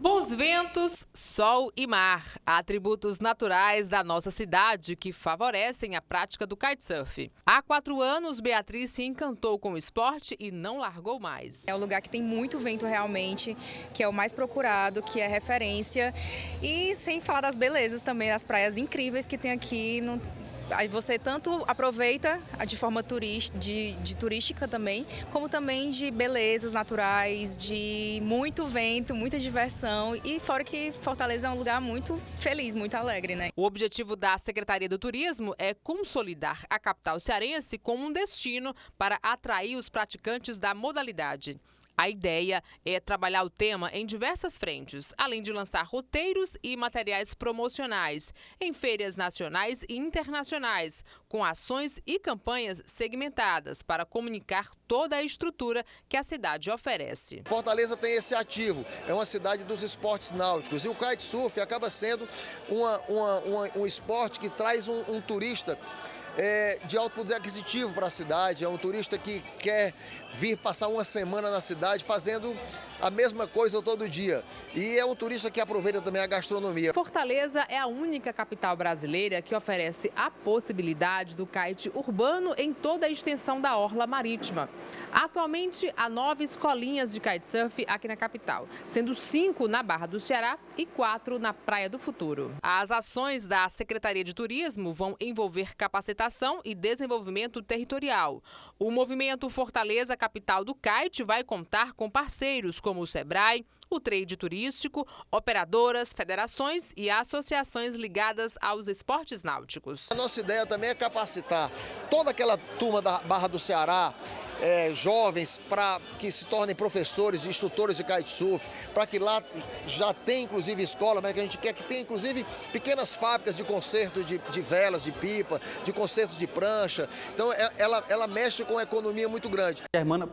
Bons ventos, sol e mar, atributos naturais da nossa cidade que favorecem a prática do kitesurf. Há 4 anos, Beatriz se encantou com o esporte e não largou mais. É um lugar que tem muito vento realmente, que é o mais procurado, que é referência. E sem falar das belezas também, das praias incríveis que tem aqui. Aí você tanto aproveita de forma turística também, como também de belezas naturais, de muito vento, muita diversão e fora que Fortaleza é um lugar muito feliz, muito alegre, né? O objetivo da Secretaria do Turismo é consolidar a capital cearense como um destino para atrair os praticantes da modalidade. A ideia é trabalhar o tema em diversas frentes, além de lançar roteiros e materiais promocionais em feiras nacionais e internacionais, com ações e campanhas segmentadas para comunicar toda a estrutura que a cidade oferece. Fortaleza tem esse ativo, é uma cidade dos esportes náuticos e o kitesurf acaba sendo um esporte que traz um turista de alto poder aquisitivo para a cidade, é um turista que quer vir passar uma semana na cidade fazendo a mesma coisa todo dia. E é um turista que aproveita também a gastronomia. Fortaleza é a única capital brasileira que oferece a possibilidade do kite urbano em toda a extensão da orla marítima. Atualmente, há 9 escolinhas de kitesurf aqui na capital, sendo 5 na Barra do Ceará e 4 na Praia do Futuro. As ações da Secretaria de Turismo vão envolver capacitação e desenvolvimento territorial. O movimento Fortaleza Capital do Kite vai contar com parceiros como o Sebrae, o trade turístico, operadoras, federações e associações ligadas aos esportes náuticos. A nossa ideia também é capacitar toda aquela turma da Barra do Ceará, jovens, para que se tornem professores, instrutores de kitesurf, para que lá já tem inclusive escola, mas que a gente quer que tenha inclusive pequenas fábricas de conserto de velas, de pipa, de consertos de prancha. Então ela mexe com uma economia muito grande. Germana,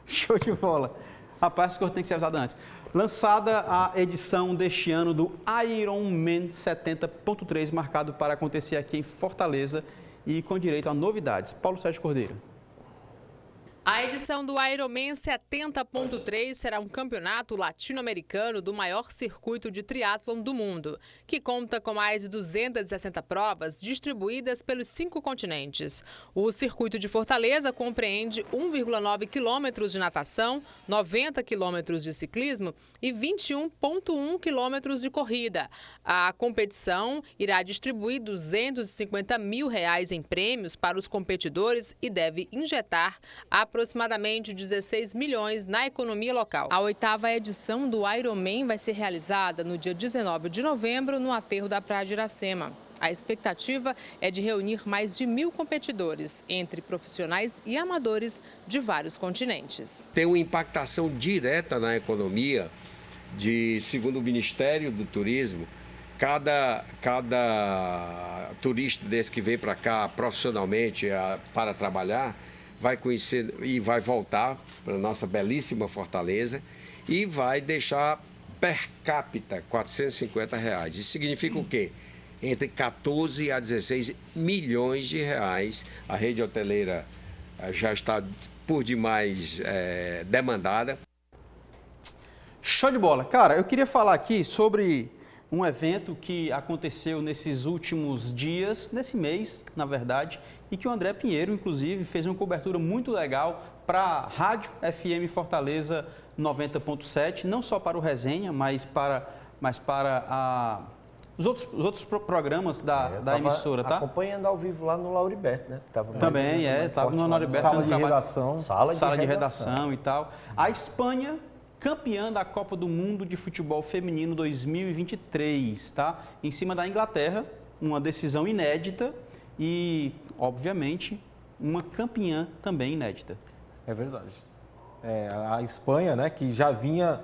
show de bola. Rapaz, essa cor tem que ser usada antes. Lançada a edição deste ano do Ironman 70.3, marcado para acontecer aqui em Fortaleza e com direito a novidades. Paulo Sérgio Cordeiro. A edição do Ironman 70.3 será um campeonato latino-americano do maior circuito de triatlon do mundo, que conta com mais de 260 provas distribuídas pelos 5 continentes. O circuito de Fortaleza compreende 1,9 quilômetros de natação, 90 quilômetros de ciclismo e 21,1 quilômetros de corrida. A competição irá distribuir R$250 mil em prêmios para os competidores e deve injetar aproximadamente 16 milhões na economia local. A 8ª edição do Ironman vai ser realizada no dia 19 de novembro no aterro da Praia de Iracema. A expectativa é de reunir mais de 1.000 competidores, entre profissionais e amadores de vários continentes. Tem uma impactação direta na economia, segundo o Ministério do Turismo, cada turista desse que vem para cá profissionalmente para trabalhar, vai conhecer e vai voltar para a nossa belíssima Fortaleza e vai deixar per capita R$450. Isso significa o quê? Entre 14 a 16 milhões de reais. A rede hoteleira já está por demais demandada. Show de bola. Cara, eu queria falar aqui sobre um evento que aconteceu nesses últimos dias, nesse mês, na verdade, e que o André Pinheiro, inclusive, fez uma cobertura muito legal para a Rádio FM Fortaleza 90.7, não só para o Resenha, mas para os outros programas da emissora, tá? Acompanhando ao vivo lá no Lauriberto, né? Também, estava no Lauriberto. Sala de redação. Sala de redação e tal. A Espanha, campeã da Copa do Mundo de Futebol Feminino 2023, tá? Em cima da Inglaterra, uma decisão inédita e, obviamente, uma campeã também inédita. É verdade. A Espanha, né, que já vinha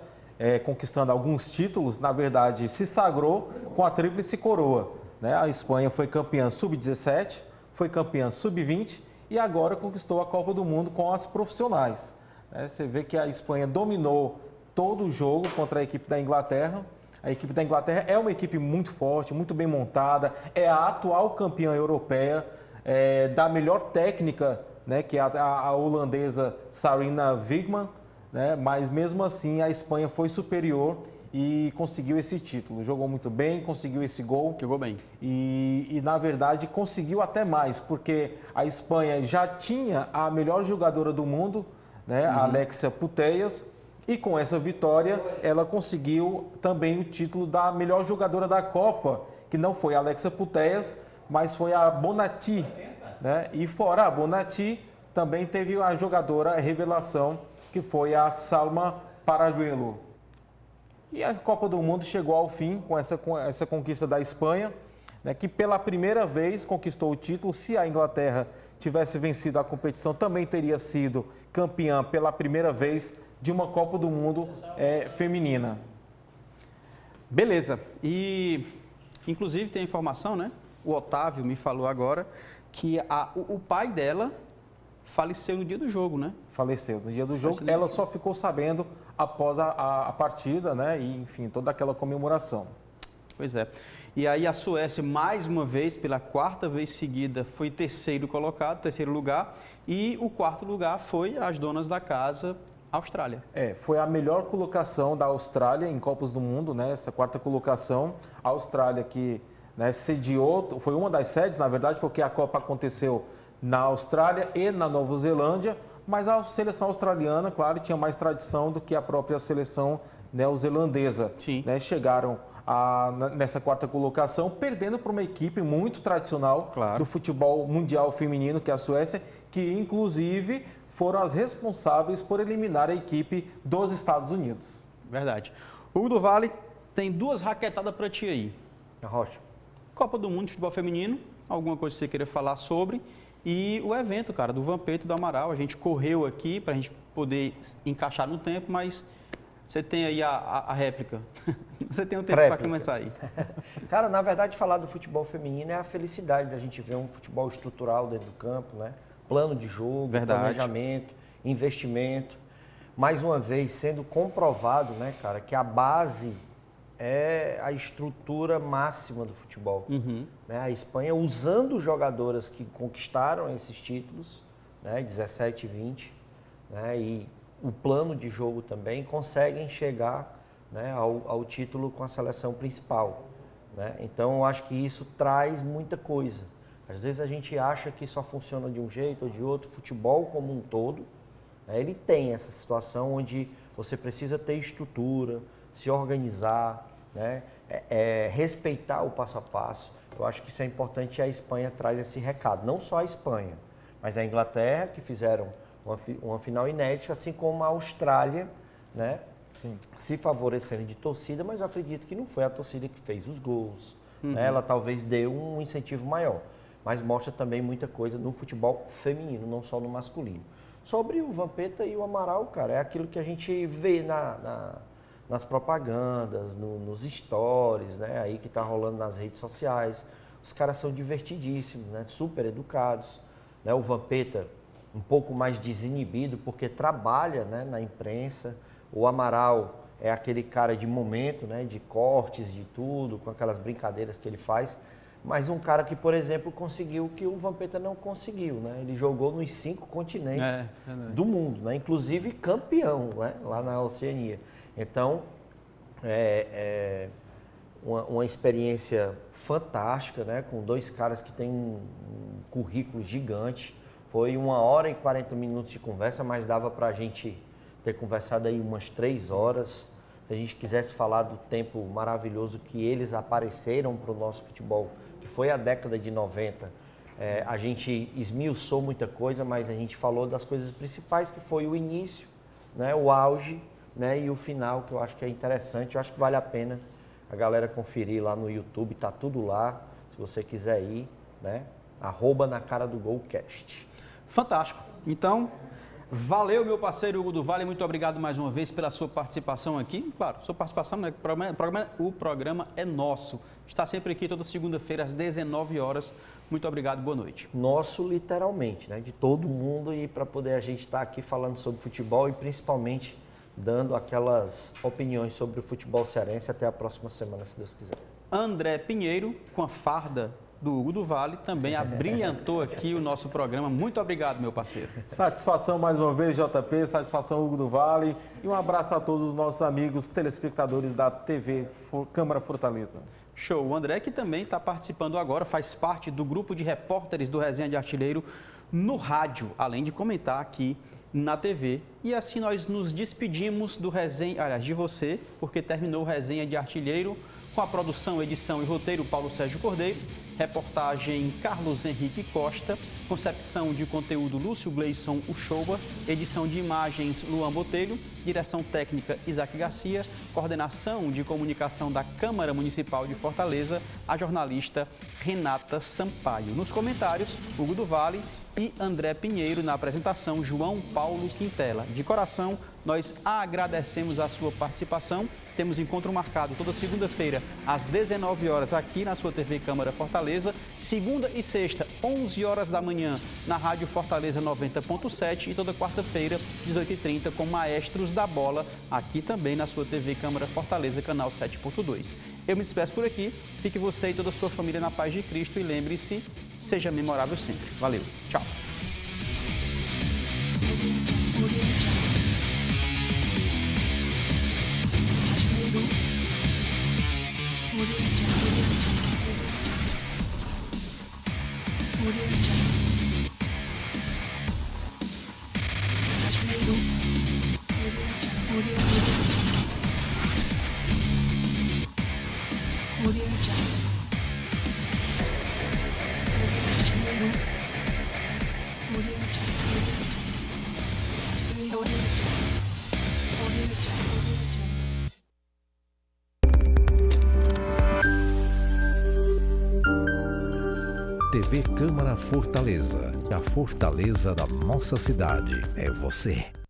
conquistando alguns títulos, na verdade, se sagrou com a tríplice coroa, né? A Espanha foi campeã sub-17, foi campeã sub-20 e agora conquistou a Copa do Mundo com as profissionais. Você vê que a Espanha dominou todo o jogo contra a equipe da Inglaterra. A equipe da Inglaterra é uma equipe muito forte, muito bem montada, é a atual campeã europeia, da melhor técnica, né, que é a holandesa Sarina Wiegman, né, mas mesmo assim a Espanha foi superior e conseguiu esse título. Jogou muito bem, conseguiu esse gol. Jogou bem. E na verdade conseguiu até mais, porque a Espanha já tinha a melhor jogadora do mundo, né, a Alexia Putellas, e com essa vitória ela conseguiu também o título da melhor jogadora da Copa, que não foi a Alexia Putellas, mas foi a Bonatti, né? E fora a Bonatti, também teve a jogadora revelação, que foi a Salma Paraguelo. E a Copa do Mundo chegou ao fim com essa conquista da Espanha, né, que pela primeira vez conquistou o título. Se a Inglaterra tivesse vencido a competição, também teria sido campeã pela primeira vez de uma Copa do Mundo feminina. Beleza. E, inclusive, tem informação, né? O Otávio me falou agora que o pai dela faleceu no dia do jogo, né? Faleceu no dia do jogo. Ela só ficou sabendo após a partida, né? E, enfim, toda aquela comemoração. Pois é. E aí a Suécia, mais uma vez, pela 4ª vez seguida, foi terceiro lugar. E o 4º lugar foi as donas da casa, Austrália. Foi a melhor colocação da Austrália em Copas do Mundo, né? Essa 4ª colocação. A Austrália que, né, sediou, foi uma das sedes, na verdade, porque a Copa aconteceu na Austrália e na Nova Zelândia, mas a seleção australiana, claro, tinha mais tradição do que a própria seleção neozelandesa. Né? Chegaram nessa 4ª colocação, perdendo para uma equipe muito tradicional do futebol mundial feminino, que é a Suécia, que inclusive foram as responsáveis por eliminar a equipe dos Estados Unidos. Verdade. Hugo do Vale, tem 2 raquetadas para ti aí. Rocha. Copa do Mundo de Futebol Feminino, alguma coisa que você queira falar sobre. E o evento, cara, do Vampeta e do Amaral. A gente correu aqui para a gente poder encaixar no tempo, mas você tem aí a réplica. Você tem um tempo para começar aí. Cara, na verdade, falar do futebol feminino é a felicidade da gente ver um futebol estrutural dentro do campo, né? Plano de jogo, planejamento, investimento. Mais uma vez, sendo comprovado, né, cara, que a base é a estrutura máxima do futebol. Né? A Espanha, usando jogadoras que conquistaram esses títulos, né, 17 e 20, né, e o plano de jogo também, conseguem chegar, né, ao título com a seleção principal. Né? Então, eu acho que isso traz muita coisa. Às vezes a gente acha que só funciona de um jeito ou de outro. Futebol como um todo, né, ele tem essa situação onde você precisa ter estrutura, se organizar, né, respeitar o passo a passo. Eu acho que isso é importante e a Espanha traz esse recado. Não só a Espanha, mas a Inglaterra, que fizeram uma final inédita, assim como a Austrália, né, se favorecendo de torcida, mas eu acredito que não foi a torcida que fez os gols. Né, ela talvez deu um incentivo maior, mas mostra também muita coisa no futebol feminino, não só no masculino. Sobre o Vampeta e o Amaral, cara, é aquilo que a gente vê nas propagandas, nos stories, né, aí que tá rolando nas redes sociais. Os caras são divertidíssimos, né, super educados. Né, o Vampeta um pouco mais desinibido, porque trabalha, né, na imprensa. O Amaral é aquele cara de momento, né, de cortes, de tudo, com aquelas brincadeiras que ele faz. Mas um cara que, por exemplo, conseguiu o que o Vampeta não conseguiu, né? Ele jogou nos 5 continentes do mundo, né? Inclusive campeão, né? Lá na Oceania. Então, uma experiência fantástica, né? Com 2 caras que têm um currículo gigante. Foi 1 hora e 40 minutos de conversa, mas dava para a gente ter conversado aí umas 3 horas. Se a gente quisesse falar do tempo maravilhoso que eles apareceram para o nosso futebol, que foi a década de 90, a gente esmiuçou muita coisa, mas a gente falou das coisas principais, que foi o início, né, o auge, né, e o final, que eu acho que é interessante. Eu acho que vale a pena a galera conferir lá no YouTube, tá tudo lá, se você quiser ir, né, @nacaradogolcast. Fantástico. Então, valeu, meu parceiro Hugo do Vale, muito obrigado mais uma vez pela sua participação aqui. Claro, sua participação, né? O programa é nosso. Está sempre aqui toda segunda-feira às 19 horas. Muito obrigado, boa noite. Nosso, literalmente, né? De todo mundo, e para poder a gente estar aqui falando sobre futebol e principalmente dando aquelas opiniões sobre o futebol cearense. Até a próxima semana, se Deus quiser. André Pinheiro, com a farda do Hugo do Vale, também abrilhantou aqui o nosso programa. Muito obrigado, meu parceiro. Satisfação mais uma vez, JP, satisfação Hugo do Vale, e um abraço a todos os nossos amigos telespectadores da TV Câmara Fortaleza. Show. O André, que também está participando agora, faz parte do grupo de repórteres do Resenha de Artilheiro no rádio, além de comentar aqui na TV. E assim nós nos despedimos do Resenha, aliás, de você, porque terminou o Resenha de Artilheiro com a produção, edição e roteiro Paulo Sérgio Cordeiro, reportagem Carlos Henrique Costa, concepção de conteúdo Lúcio Gleison Uchoa, edição de imagens Luan Botelho, direção técnica Isaac Garcia, coordenação de comunicação da Câmara Municipal de Fortaleza, a jornalista Renata Sampaio. Nos comentários, Hugo do Vale e André Pinheiro. Na apresentação, João Paulo Quintela. De coração, nós agradecemos a sua participação. Temos encontro marcado toda segunda-feira, às 19 horas, aqui na sua TV Câmara Fortaleza. Segunda e sexta, 11 horas da manhã, na Rádio Fortaleza 90.7. E toda quarta-feira, 18h30, com Maestros da Bola, aqui também na sua TV Câmara Fortaleza, canal 7.2. Eu me despeço por aqui. Fique você e toda a sua família na paz de Cristo e lembre-se, seja memorável sempre. Valeu. Tchau. TV Câmara Fortaleza. A fortaleza da nossa cidade é você.